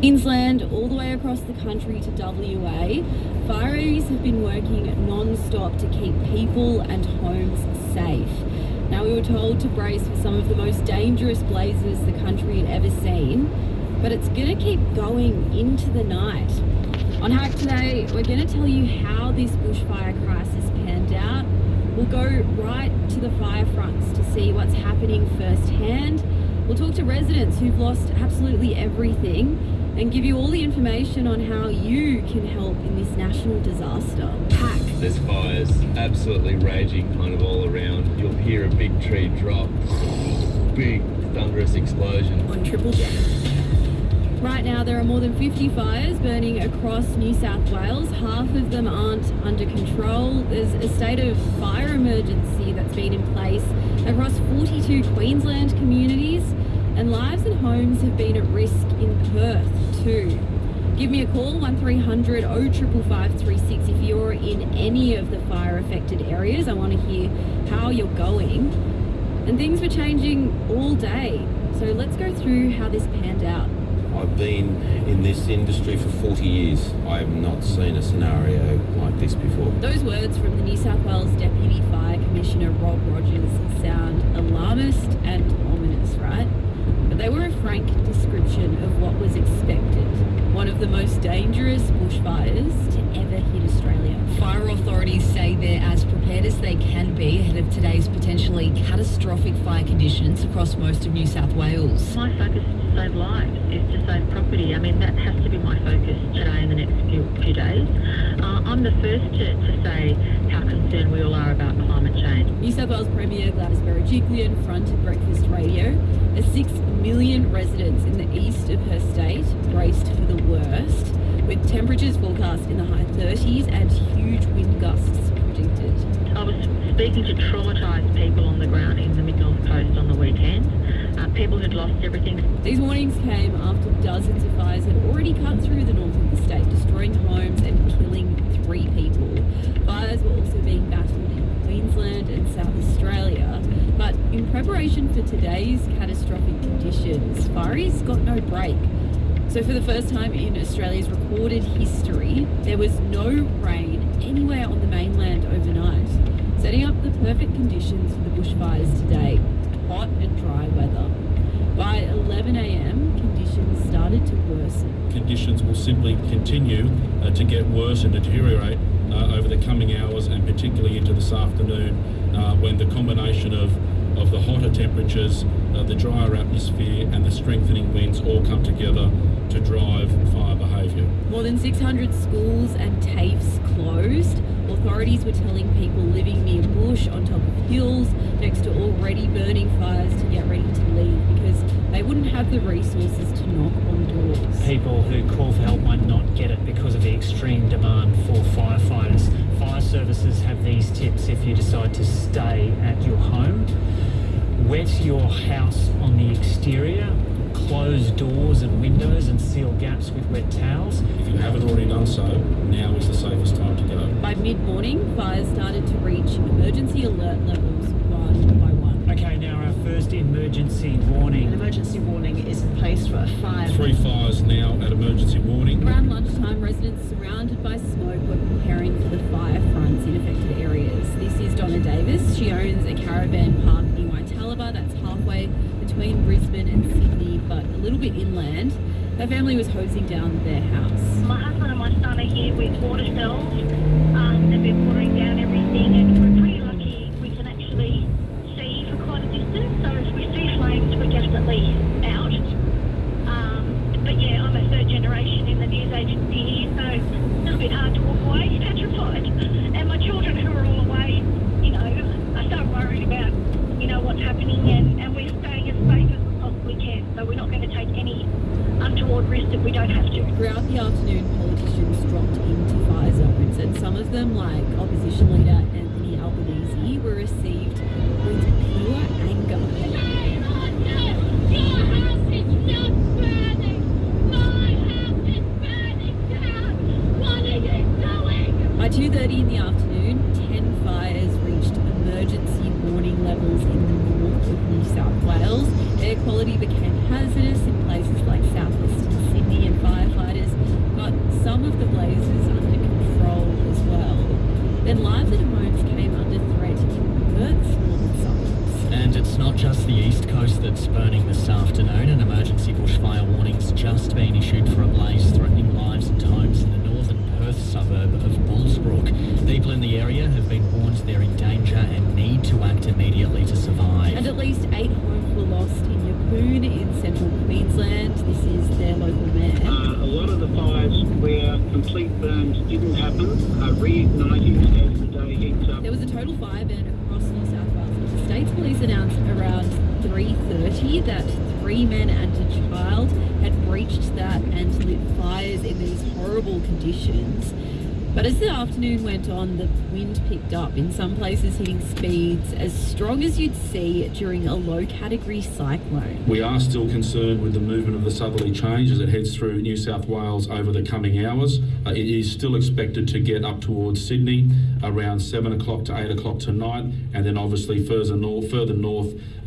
Queensland all the way across the country to WA, fireys have been working non-stop to keep people and homes safe. Now, we were told to brace for some of the most dangerous blazes the country had ever seen, but it's going to keep going into the night. On Hack today, we're going to tell you how this bushfire crisis panned out. We'll go right to the fire fronts to see what's happening firsthand. We'll talk to residents who've lost absolutely everything and give you all the information on how you can help in this national disaster. Hack. There's fires absolutely raging kind of all around. You'll hear a big tree drop, big thunderous explosion. On Triple J. Right now there are more than 50 fires burning across New South Wales. Half of them aren't under control. There's a state of fire emergency that's been in place across 42 Queensland communities, and lives and homes have been at risk in Perth too. Give me a call, 1300 0555 36 if you're in any of the fire affected areas. I want to hear how you're going. And things were changing all day. So let's go through how this panned out. I've been in this industry for 40 years. I have not seen a scenario like this before. Those words from the New South Wales Deputy Fire Commissioner Rob Rogers sound alarmist and ominous, right? But they were a frank description of what was expected. One of the most dangerous bushfires to ever hit Australia. Fire authorities say they're as prepared as they can be ahead of today's potentially catastrophic fire conditions across most of New South Wales. My focus is to save lives, is to save property. I mean, that has to be my focus today and the next few days. I'm the first to say how concerned we all are about climate change. New South Wales Premier Gladys Berejiklian fronted Breakfast Radio as 6 million residents in the east of her state braced for the worst, with temperatures forecast in the high 30s and huge wind gusts predicted. I was speaking to traumatised people on the ground in the Mid-North Coast on the weekend, people who'd lost everything. These warnings came after dozens of fires had already cut through the north of the state, destroying homes and killing 3 people. Fires were also being battled in Queensland and South Australia. But in preparation for today's catastrophic conditions, fireys got no break. So for the first time in Australia's recorded history, there was no rain anywhere on the mainland overnight, setting up the perfect conditions for the bushfires today. Hot and dry weather. By 11 a.m, conditions started to worsen. Conditions will simply continue to get worse and deteriorate over the coming hours, and particularly into this afternoon, when the combination of the hotter temperatures, the drier atmosphere and the strengthening winds all come together to drive fire behaviour. More than 600 schools and TAFEs closed. Authorities were telling people living near bush, on top of hills, next to already burning fires to get ready to leave because they wouldn't have the resources to knock on doors. People who call for help might not get it because of the extreme demand for firefighters. Fire services have these tips if you decide to stay at your home. Wet your house on the exterior. Close doors and windows and seal gaps with wet towels. If you haven't already done so, now is the safest time to go. By mid-morning, fires started to reach emergency alert levels one by one. Okay, now our first emergency warning. An emergency warning is in place for a fire. 3 fires now at emergency warning. Around lunchtime, residents surrounded by smoke were preparing for the fire fronts in affected areas. This is Donna Davis. She owns a caravan park in Waitalaba that's halfway between Brisbane and Sydney, but a little bit inland. Her family was hosing down their house. My husband and my son are here with water cells. They've been watering down everything, and we're pretty lucky we can actually see for quite a distance. So if we see flames, we're definitely out. But yeah, I'm a third generation in the news agency here, so it's a little bit hard to walk away, petrified. And my children who are all away, I start worrying about, what's happening, and we're staying as safe as we possibly can. So we're not going to take any untoward risk if we don't have to. Throughout the afternoon, politicians dropped into fire zones, and some of them, like opposition leader Anthony Albanese, were received with pure anger. By 2:30 in the afternoon, 10 fires reached emergency warning levels in the north of New South Wales. Air quality became hazardous in places like southwestern Sydney, and fire it's not just the east coast that's burning this afternoon. An emergency bushfire warning's just been issued for a blaze threatening lives and homes in the northern Perth suburb of Bullsbrook. People in the area have been warned they're in danger and need to act immediately to survive. And at least 8 homes were lost in Yeppoon in central Queensland. This is their local mayor. A lot of the fires where complete burns didn't happen are reigniting as the day heats up. There was a total fire ban across New South Wales. The State's police announced around 3:30 that 3 men and a child had breached that and lit fires in these horrible conditions. But as the afternoon went on, the wind picked up, in some places hitting speeds as strong as you'd see during a low category cyclone. We are still concerned with the movement of the southerly change as it heads through New South Wales over the coming hours. It is still expected to get up towards Sydney around 7 o'clock to 8 o'clock tonight, and then obviously further north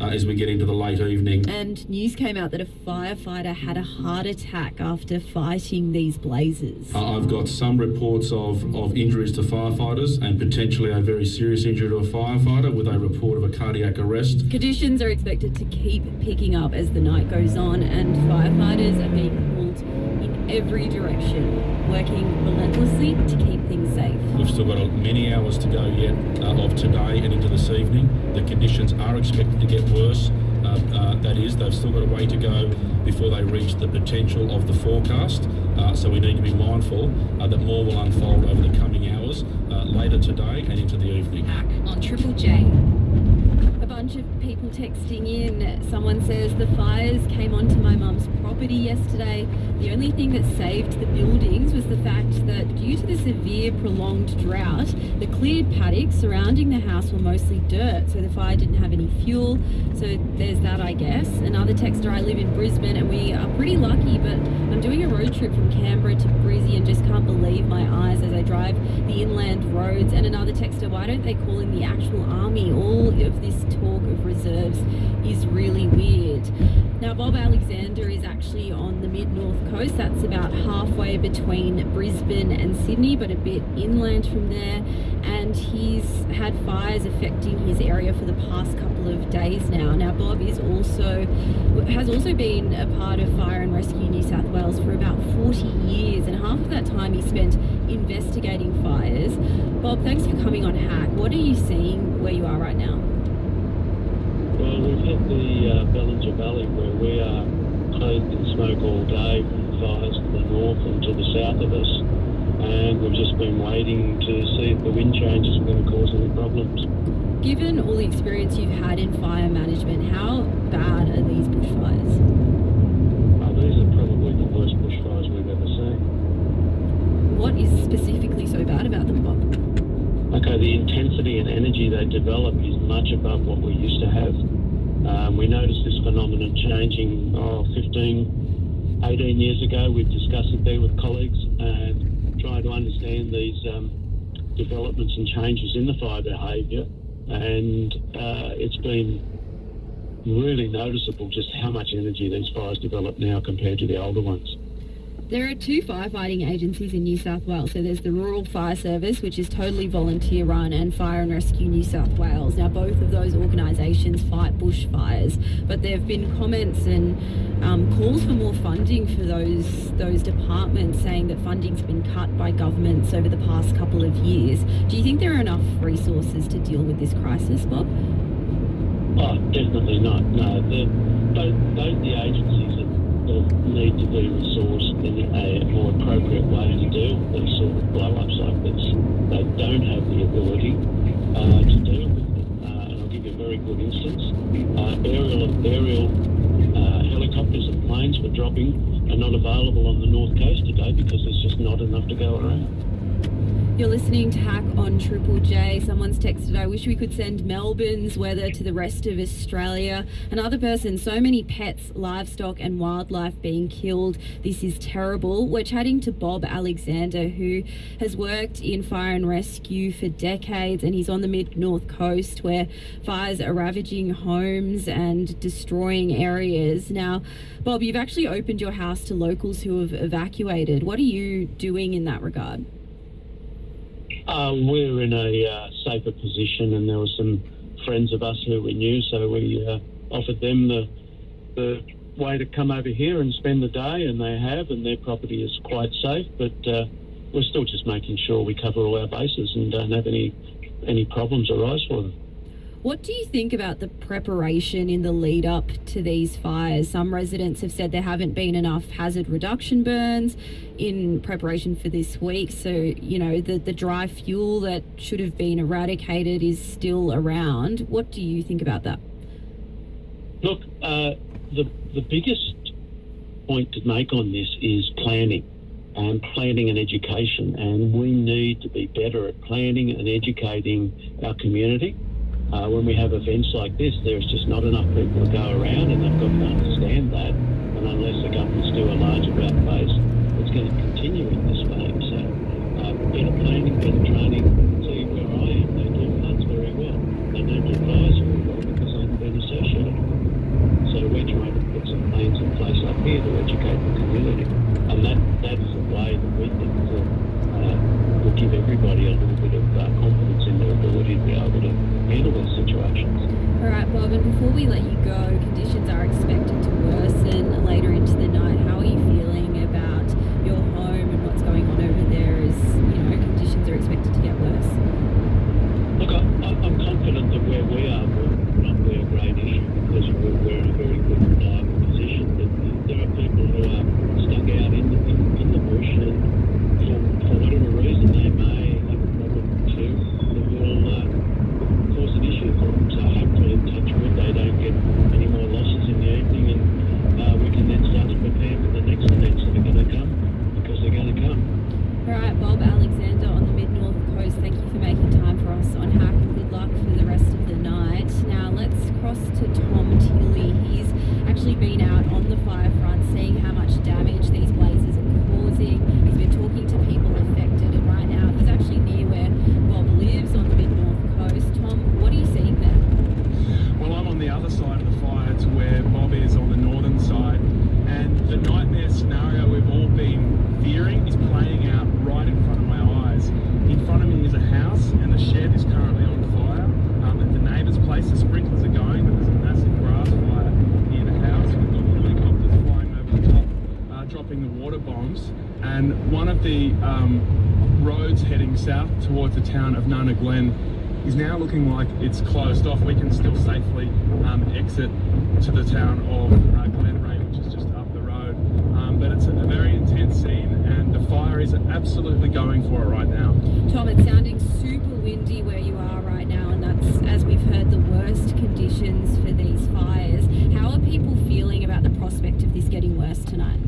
as we get into the late evening. And news came out that a firefighter had a heart attack after fighting these blazes. I've got some reports of injuries to firefighters and potentially a very serious injury to a firefighter with a report of a cardiac arrest. Conditions are expected to keep picking up as the night goes on, and firefighters are being pulled in every direction, working relentlessly to keep things safe. We've still got many hours to go yet of today and into this evening. The conditions are expected to get worse. That is, they've still got a way to go before they reach the potential of the forecast. So we need to be mindful that more will unfold over the coming hours later today and into the evening. On Triple J. A bunch of people texting in. Someone says the fires came onto my mum's property yesterday. The only thing that saved the buildings was the fact that due to the severe prolonged drought, the cleared paddocks surrounding the house were mostly dirt, so the fire didn't have any fuel. So there's that, I guess. Another texter, I live in Brisbane and we are pretty lucky, but I'm doing a road trip from Canberra to Brizzy and just can't believe my eyes as I drive the inland roads. And another texter, why don't they call in the actual army? All of this talk of reserves is really weird. Now, Bob Alexander is actually on the mid-north coast. That's about halfway between Brisbane and Sydney, but a bit inland from there. And he's had fires affecting his area for the past couple of days now. Now, Bob has also been a part of Fire and Rescue New South Wales for about 40 years, and half of that time he spent investigating fires. Bob, thanks for coming on Hack. What are you seeing where you are right now? Well, we've hit the Bellinger Valley where we are clothed in smoke all day from fires to the north and to the south of us. And we've just been waiting to see if the wind changes are going to cause any problems. Given all the experience you've had in fire management, how bad are these bushfires? These are probably the worst bushfires we've ever seen. What is specifically so bad about them, Bob? Okay, the intensity and energy they develop is much above what we used to have. We noticed this phenomenon changing 15, 18 years ago. We've discussed it there with colleagues and tried to understand these developments and changes in the fire behaviour. And it's been really noticeable just how much energy these fires develop now compared to the older ones. There are 2 firefighting agencies in New South Wales. So there's the Rural Fire Service, which is totally volunteer run, and Fire and Rescue New South Wales. Now, both of those organisations fight bushfires, but there have been comments and calls for more funding for those departments, saying that funding's been cut by governments over the past couple of years. Do you think there are enough resources to deal with this crisis, Bob? Oh, definitely not. No, both the agencies need to be resourced in a more appropriate way to deal with these sort of blow-ups like this. They don't have the ability to deal with them. And I'll give you a very good instance. Aerial helicopters and planes for dropping are not available on the North Coast today because there's just not enough to go around. You're listening to Hack on Triple J. Someone's texted, I wish we could send Melbourne's weather to the rest of Australia. Another person, so many pets, livestock and wildlife being killed. This is terrible. We're chatting to Bob Alexander, who has worked in fire and rescue for decades, and he's on the mid-north coast where fires are ravaging homes and destroying areas. Now, Bob, you've actually opened your house to locals who have evacuated. What are you doing in that regard? We're in a safer position, and there were some friends of us who we knew, so we offered them the way to come over here and spend the day, and they have, and their property is quite safe, but we're still just making sure we cover all our bases and don't have any problems arise for them. What do you think about the preparation in the lead up to these fires? Some residents have said there haven't been enough hazard reduction burns in preparation for this week. So, you know, the dry fuel that should have been eradicated is still around. What do you think about that? Look, the biggest point to make on this is planning and education. And we need to be better at planning and educating our community. When we have events like this, there's just not enough people to go around, and they've got to understand that. And unless the governments do a large about face, it's going to continue in this vein. So better planning, better training. See, where I am, they do floods very well. They don't do fires very well because I've been associated with them. So we're trying to put some plans in place up here to educate the community. And that is a way that we think will give everybody a little bit of confidence in their ability to be able to handle these situations. All right, Bob, and before we let you go, conditions are expected to worsen later into the night. How are you feeling about your home and what's going on over there as, you know, conditions are expected to get worse? Look, I'm confident that where we are will not be a great issue because we're in a very good, reliable position. But there are people who are stuck out in the bush, and for whatever reason they may have a problem too that will cause an issue for them. So hopefully, touch wood, they don't get any more losses in the evening, and we can then start to prepare for the next events that are going to come, because they're going to come. All right, Bob Alexander on the Mid-North Coast, thank you for making time for us on Hack, and good luck for the rest of the night. Now let's cross to Tom Tilley. He's actually been out on the fire front, seeing how much damage these blazes are causing. He's been talking to people affected, and right now he's actually near where Bob lives on the Mid-North Coast. Tom, what are you seeing there? Well, I'm on the other side of the fire to where Bob is on the northern side, and the nightmare scenario we've all been fearing is playing out right in front of my eyes. In front of me is a house, and the shed is currently on fire. At the neighbour's place, the sprinklers are going, but there's a massive grass fire near the house. We've got helicopters flying over the top, dropping the water bombs, and one of the roads heading south towards the town of Nunna Glen is now looking like it's closed off. We can still safely exit to the town of Glenray, which is just up the road. But it's a very intense scene, and the fire is absolutely going for it right now. Tom, it's sounding super windy where you are right now, and that's, as we've heard, the worst conditions for these fires. How are people feeling about the prospect of this getting worse tonight?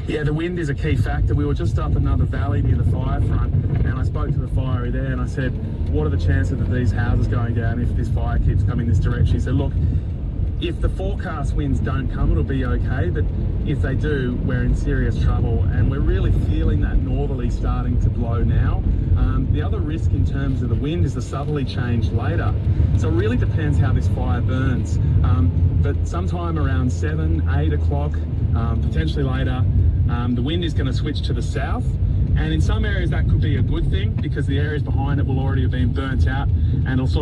Yeah, the wind is a key factor. We were just up another valley near the fire front, and I spoke to the fiery there, and I said, what are the chances of these houses going down if this fire keeps coming this direction? He said, look, if the forecast winds don't come, it'll be okay, but if they do, we're in serious trouble, and we're really feeling that northerly starting to blow now. The other risk in terms of the wind is the southerly change later. So it really depends how this fire burns. But sometime around 7, 8 o'clock, potentially later, the wind is going to switch to the south. And in some areas that could be a good thing because the areas behind it will already have been burnt out, and it'll sort of